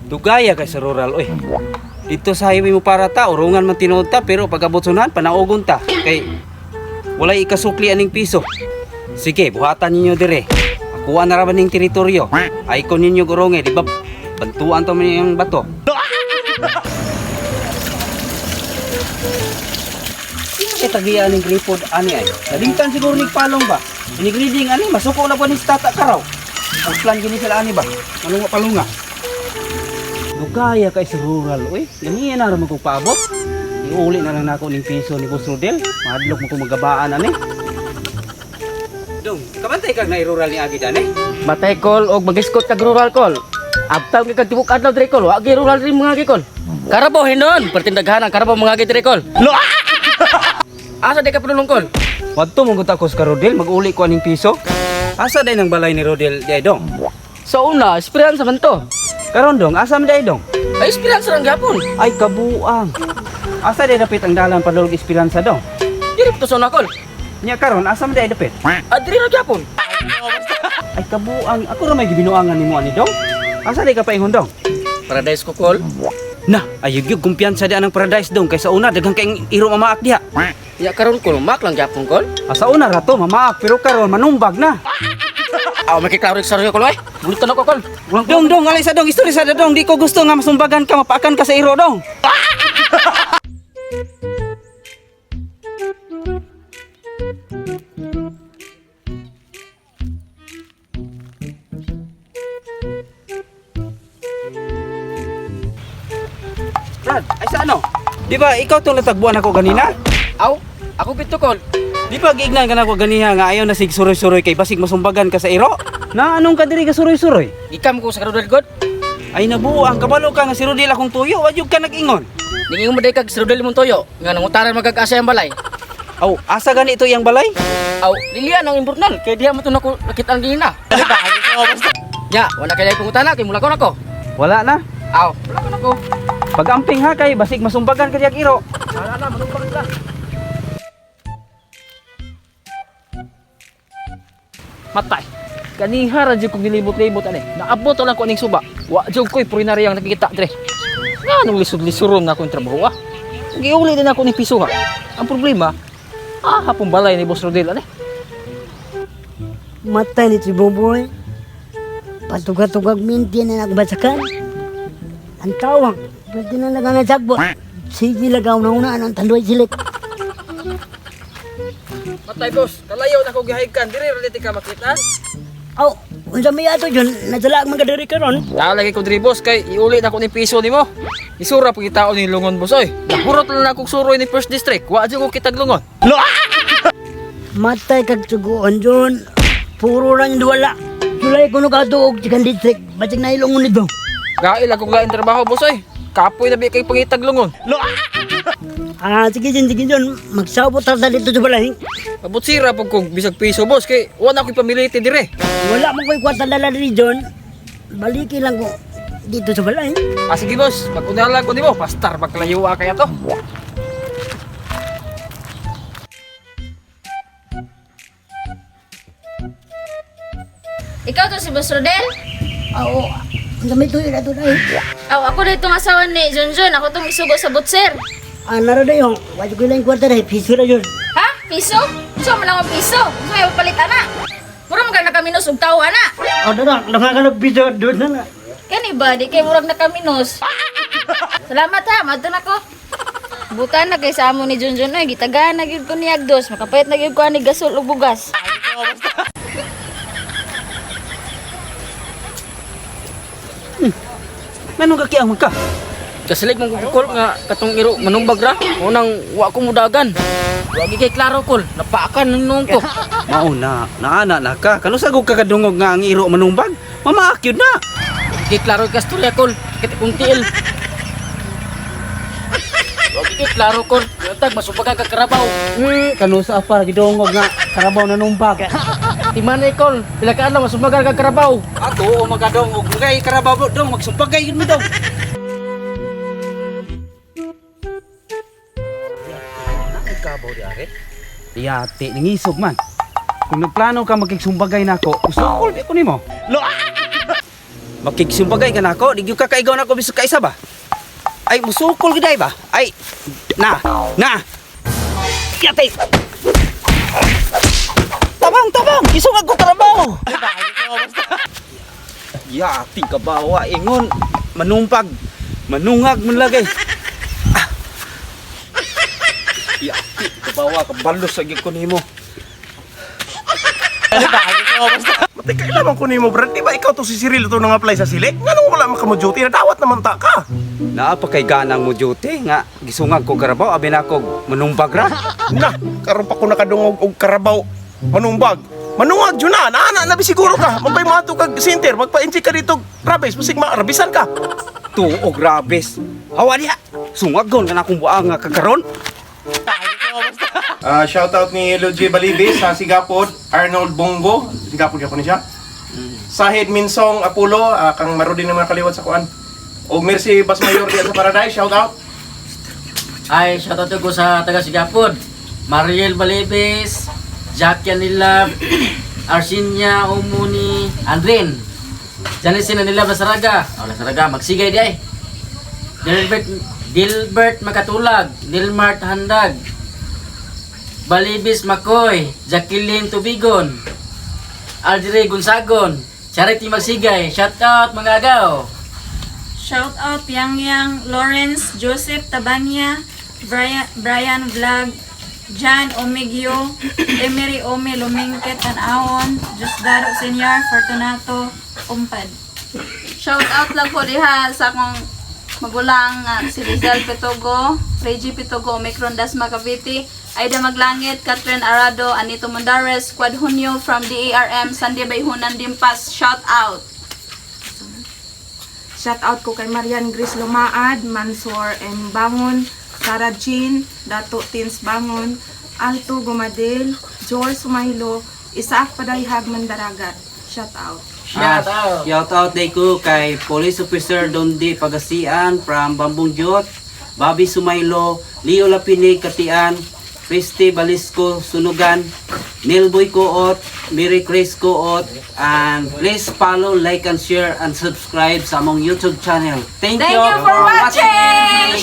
Dugaya kay sa rural oy. Dito sa highway mo para ta, urungan man tinuod ta pero pag-abot sunan panaugon ta. Kay walay ikasukli aning piso. Sige, buhatan ninyo dire. Akuha na ra ba ning teritoryo. Ay ko ninyo gurunge, di ba? Bantuan to man yung bato. Sino tagiya ning gripod ani ay? Nadingtan siguro ning palong ba? Ini grading ani masuko na po ni tata karaw. Ang plan gini sila ani ba? Manunga palunga. Dugaya kay sa rural oy. Ganiya na ra man ko paabot. Iuli na lang nako ning piso ni Boss Rodel. Madlok mo ko magabaan ani. Dong, kabantay kag na rural ni Agi dani? Batay kol og magiskot kag rural kol. Abtaw kag tibuk adlaw dire kol, wa gi rural rin mga gi kol. Karabaw hindon, pertindaghan ang karabaw mga gi dire kol. Asa di ka padulong kol? Wadto mo guta ko sa Rodel mag-uli ko aning piso. Asa day nang balay ni Rodel di dong? Sa una, esperansa man to. Karon dong, asa man day dong? Ay esperansa lang gyapon. Ay kabuang. Asa day dapit ang dalan padulog Esperanza dong? Diri to sa una kol. Nya karon asa man day dapit? Adri ra gyapon. Ay kabuang, ako ra may gibinuangan nimo ani dong. Asa day ka paingon dong? Paradise ko kol. Na, ayog yung kumpiyansa di anang paradise dong kaysa una daghang kay iro mamaak diha. Ya karon kol, mak lang gyapon kol. Asa una rato mamaak pero karon manumbag na. Aw makiklaro sa saryo kol ay. Bulitan ako kol. Dong, alay sa dong, istorya sa dong, di ko gusto nga masumbagan ka, mapaakan ka sa iro dong. Brad, ay sa ano? Di ba ikaw tong natagbuan ako ganina? Aw, ako bito kol. Di ba giignan ka na ako ganiha nga ayaw na sig suroy-suroy kay basig masumbagan ka sa iro? Na anong ka diri ka suroy-suroy? Ikam ko sa karudal god. Ay nabuang, kabalo ka nga si Rodel akong tuyo, wadyog ka nag-ingon. Ningin mo day kag sa rudal mong toyo. Nga nangutaran magag-asa ang balay. Aw, asa gani ito yang balay? Aw, lilian ang importanl. Kaya diha mo ito nakita ang ganina. Ya, wala kaya pangutana. Kaya mula ko na ko. Wala na. Aw, wala ko na ko. Pag-amping ha kay basig masumbagan ka diyag iro. Wala na, manumpang sila. Matay. Kaniha ra jud kog nilibot-libot ani. Naabot lang ko ning suba. Wa jud ko'y purinary ang nakikita dire. Nga nung lisod-lisuron na akong trabaho ah. Giuli din ako ni piso ha. Ang problema, hapong balay ni Boss Rodel ani. Matay ni Tiboboy. Patugag-tugag minti na nagbasakan. Ang tawang, pwede na nagangajagbo. Sige lagaw na una ang tanduay silik. Matay boss, kalayo na ko gihaigkan dire ra ka makita. Aw, unsa may ato dyan, nadala ang mga diri karon. Lagi ko diri boss kay iuli na ko ni piso nimo. Isura pag itaon ni lungon boss oy. Nahurot na akong suroy ni First District. Wa jud ko kitag lungon. Matay kag tuguan dyan. Puro lang duwala. Sulay ko nagatuog chikan district. Batik na ilungon nito. Gail ako lain trabaho boss oy. Kapoy na bi kay pangitag lungon. Sige dyan. Magsabot ta dito sa balay. Abot sira pag kog bisag piso boss kay wala ko'y pamiliti dire. Wala mo ko'y kwata dala diri dyan. Baliki lang ko dito sa balay. Sige boss, pag-unala ko nimo, pastar maglayo kaya to. Ikaw to si Boss Rodel? Oo, unsa may tuyo na to dahil. Aw, ako na itong asawa ni Junjun. Ako itong isugo sa butser. Nara na yung, wajud ko lang kwarta dahil, piso na yun. Ha? Piso? So, mo lang ang piso. So, may palit na. Murag magkang nakaminos og tawa na. Nangakalog piso, doon na na. Kani ba? Di kay murag nakaminos. Salamat ha, madto na ko. Butan na kay sa amo ni Junjun. Ay, gitagaan na gyud ko ni Agdos. Makapayat na gyud ko ani gasol ug bugas. Manong kakiang ka? Kasilig mong kukul nga katong iro manumbag ra. Unang wa ko mudagan. Wa gi kay klaro kol, napaakan nung ko. Mauna, naana na ka. Kano sagog ka kadungog nga ang iro manumbag? Mamaak yun na. Gi klaro ka storya kol, kiti kung tiil. Wa gi klaro kol, tag masubagan ka karabaw. Kano sa apa gidungog nga karabaw na numbag. Timanay kol, pila ka adlaw masubagan ka karabaw. Ato o magadungog kay karabaw dong magsumpagay yun mo dong. Nakabaw di are. Tiyati ningisog man. Kung nagplano ka magkiksumbagay nako, usukol di ko nimo. Makikisumbagay ka na ako, di gyud ka kaigaw na ako bisag kaisa ba? Ay, musukol giday ba? Ay, na! Yatay! Tabang! Isungag ko trabaho! Yati ka ba? Wa, ingon. Manungag mo lagay. Yati ka ba? Wa, kabalos sa ko nimo. Matay kailangan ko nimo Brad, di ba ikaw to si Cyril to nang apply sa Silik? Ngano wala man ka mo duty, nadawat naman ta ka. Naa pa kay ganang mo duty nga gisungag ko karabaw abi na ko manumbag ra. Na, karon pa ko nakadungog og karabaw. Manumbag. Manungag jud na, na siguro ka. Mabay mo ato kag center, magpa-enjoy ka dito. Rabes, musig maarabisan ka. Tuog rabes. Hawa diha. Sungagon ka na akong buang nga kakaron. Shoutout ni Luigi Balibis sa Sigapod, Arnold Bongo, Sigapod ka po niya. Sahid Minsong Apollo, kang marudi ng mga kaliwat sa kuan. O Mercy Basmayor diyan sa Paradise, shoutout. Ay, shoutout ko sa taga Sigapod. Mariel Balibis, Jackie Anilab, Arsinia Umuni, Andrin. Janice Anilab Lasaraga. Lasaraga, magsigay di ay. Gilbert Makatulag, Nilmart Handag, Balibis Makoy, Jacqueline Tubigon, Aldire Gonzagon, Charity Magsigay. Shoutout mga agaw. Shout out Yang Lawrence, Joseph Tabanya, Brian Vlog, John Omigio, Emery Ome Lumingkit Tanaon, Jusdaro Senior, Fortunato Umpad. Shout out lang po diha sa akong magulang si Rizal Petogo, Reggie Petogo, Omicron Dasma Cavite, Aida Maglangit, Catherine Arado, Anito Mondares, Quad Hunyo from DARM, Sandy Bayhunan Dimpas. Shout out! Shout out ko kay Marian Grace Lumaad, Mansor M. Bangon, Sarah Jean, Dato Tins Bangon, Alto Gumadil, George Sumahilo, Isaak Padayhag Mandaragat. Shout out! Shoutout. Shout out day ko kay Police Officer Dondi Pagasian from Bambong Jot, Bobby Sumaylo, Leo Lapinig Katian, Christy Balisco Sunugan, Nilboy Koot, Mary Chris Koot, and please follow, like and share and subscribe sa among YouTube channel. Thank you Thank you for watching!